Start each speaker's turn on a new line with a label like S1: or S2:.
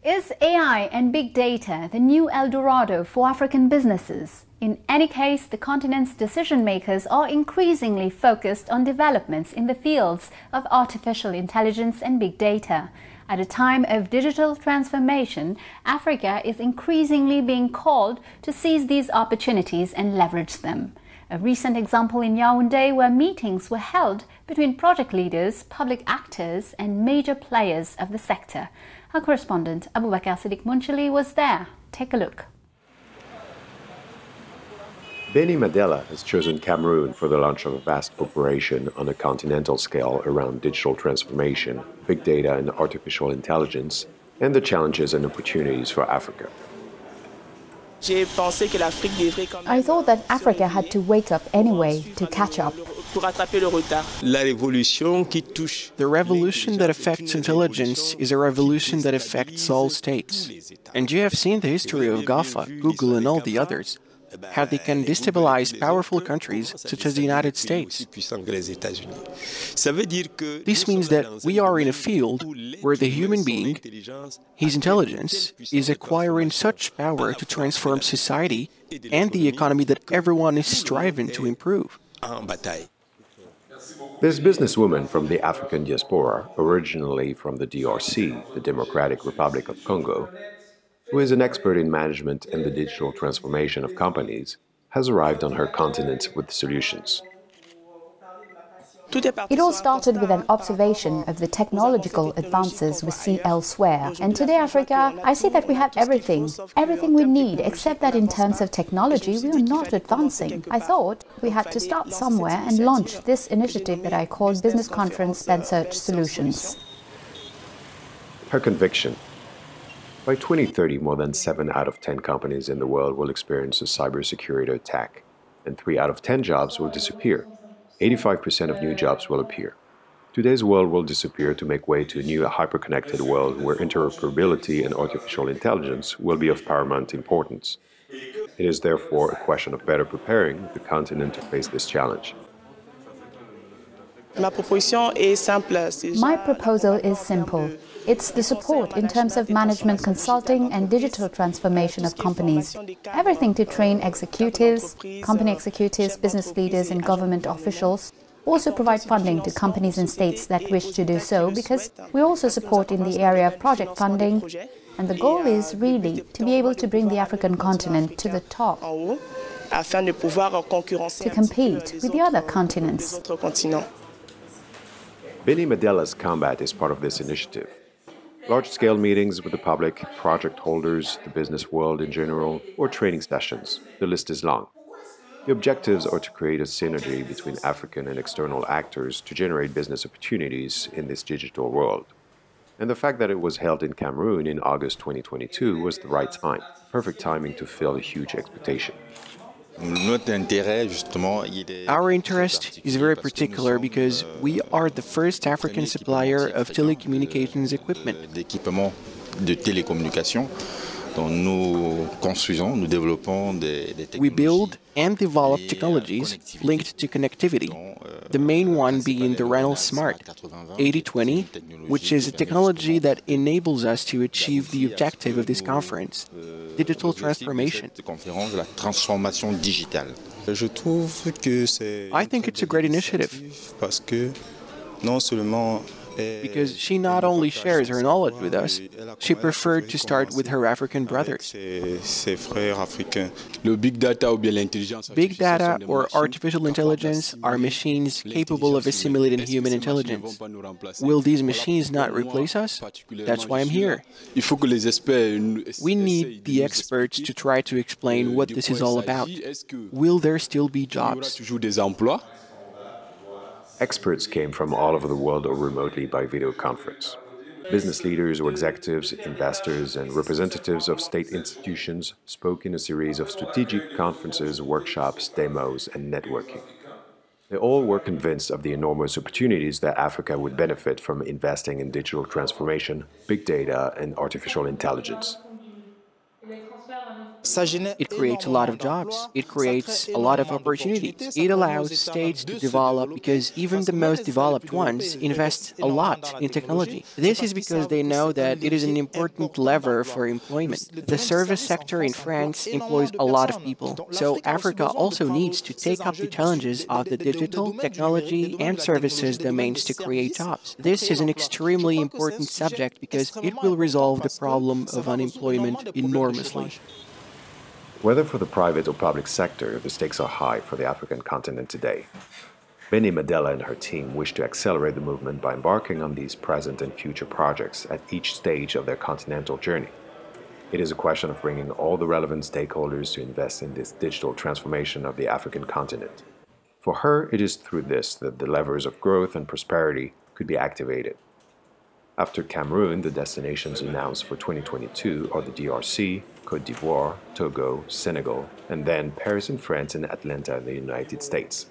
S1: Is AI and big data the new El Dorado for African businesses? In any case, the continent's decision makers are increasingly focused on developments in the fields of artificial intelligence and big data. At a time of digital transformation, Africa is increasingly being called to seize these opportunities and leverage them. A recent example in Yaoundé, where meetings were held between project leaders, public actors and major players of the sector. Our correspondent Abubakar Siddiq Munchili was there. Take a look.
S2: Benny Mandela has chosen Cameroon for the launch of a vast operation on a continental scale around digital transformation, big data and artificial intelligence, and the challenges and opportunities for Africa.
S3: I thought that Africa had to wake up anyway to catch up.
S4: The revolution that affects intelligence is a revolution that affects all states. And you have seen the history of GAFA, Google and all the others, how they can destabilize powerful countries such as the United States. This means that we are in a field where the human being, his intelligence, is acquiring such power to transform society and the economy that everyone is striving to improve.
S2: This businesswoman from the African diaspora, originally from the DRC, the Democratic Republic of Congo, who is an expert in management and the digital transformation of companies, has arrived on her continent with solutions.
S3: It all started with an observation of the technological advances we see elsewhere. And today, Africa, I see that we have everything we need, except that in terms of technology, we are not advancing. I thought we had to start somewhere and launch this initiative that I call Business Conference and Search Solutions.
S2: Her conviction: by 2030, more than 7 out of 10 companies in the world will experience a cybersecurity attack, and 3 out of 10 jobs will disappear. 85% of new jobs will appear. Today's world will disappear to make way to a new hyper-connected world where interoperability and artificial intelligence will be of paramount importance. It is therefore a question of better preparing the continent to face this challenge.
S3: My proposal is simple. It's the support in terms of management consulting and digital transformation of companies. Everything to train executives, company executives, business leaders and government officials. Also provide funding to companies and states that wish to do so, because we also support in the area of project funding. And the goal is really to be able to bring the African continent to the top, to compete with the other continents.
S2: Benny Mandela's combat is part of this initiative. Large-scale meetings with the public, project holders, the business world in general, or training sessions. The list is long. The objectives are to create a synergy between African and external actors to generate business opportunities in this digital world. And the fact that it was held in Cameroon in August 2022 was the right time, perfect timing to fill a huge expectation.
S4: Our interest is very particular because we are the first African supplier of telecommunications equipment. We build and develop technologies linked to connectivity, the main one being the Reynolds Smart 8020, which is a technology that enables us to achieve the objective of this conference, digital transformation. I think it's a great initiative, because she not only shares her knowledge with us, she preferred to start with her African brothers. Big data or artificial intelligence are machines capable of assimilating human intelligence. Will these machines not replace us? That's why I'm here. We need the experts to try to explain what this is all about. Will there still be jobs?
S2: Experts came from all over the world or remotely by video conference. Business leaders or executives, investors, and representatives of state institutions spoke in a series of strategic conferences, workshops, demos, and networking. They all were convinced of the enormous opportunities that Africa would benefit from investing in digital transformation, big data, and artificial intelligence.
S4: It creates a lot of jobs. It creates a lot of opportunities. It allows states to develop because even the most developed ones invest a lot in technology. This is because they know that it is an important lever for employment. The service sector in France employs a lot of people. So Africa also needs to take up the challenges of the digital, technology, and services domains to create jobs. This is an extremely important subject because it will resolve the problem of unemployment enormously.
S2: Whether for the private or public sector, the stakes are high for the African continent today. Winnie Mandela and her team wish to accelerate the movement by embarking on these present and future projects at each stage of their continental journey. It is a question of bringing all the relevant stakeholders to invest in this digital transformation of the African continent. For her, it is through this that the levers of growth and prosperity could be activated. After Cameroon, the destinations announced for 2022 are the DRC, Côte d'Ivoire, Togo, Senegal, and then Paris in France and Atlanta in the United States.